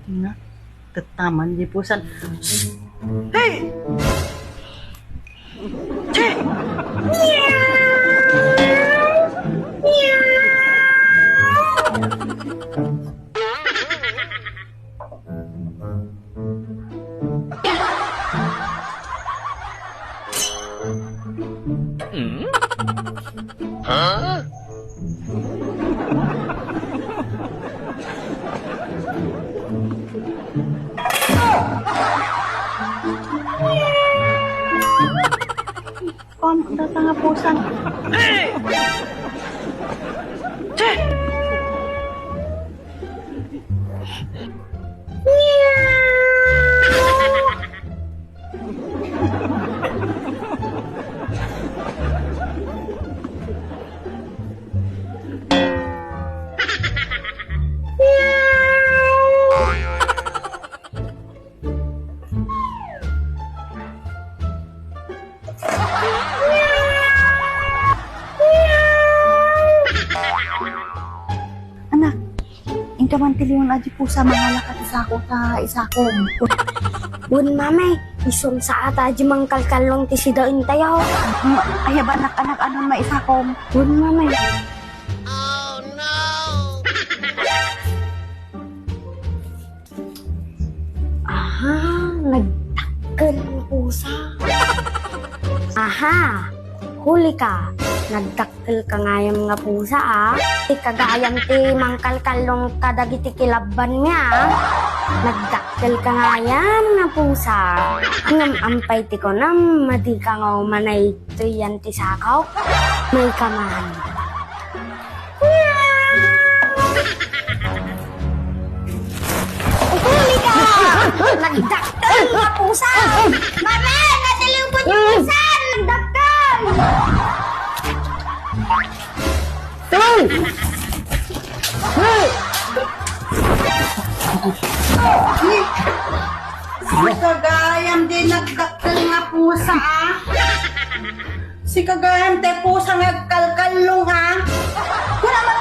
Tingnan, tataman di pusan. Hey! Che! Huh? Kom, datang nga pusan. Hey! Che! Anak, ingka man tiliyon aji pusa mangalakat isa ko. Bun mamay, isong sa ata aja mangkalkalong ti sidain tayo. Ay, ba anak anon maisa ko. Bun mamay. Oh no! Aha, nagdakkel ang pusa. Aha, huli ka. Nagdakkel ka ngayam nga pusa Ti kagayam ti mangkalkalong kadagiti kilaban niya Nagdakkel ka ngayam nga pusa. Angam ampay ti ko nam madi ka nga umanay to yan ti sakaw. May kaman. Huli ka! Nagdakkel nga pusa! Mama! Nadaliw po yung pusa! Nagdakkel! Hey! Hey! Si Kagayam din nagdakkel nga pusa Si Kagayam te pusa nagkalkalong Kung naman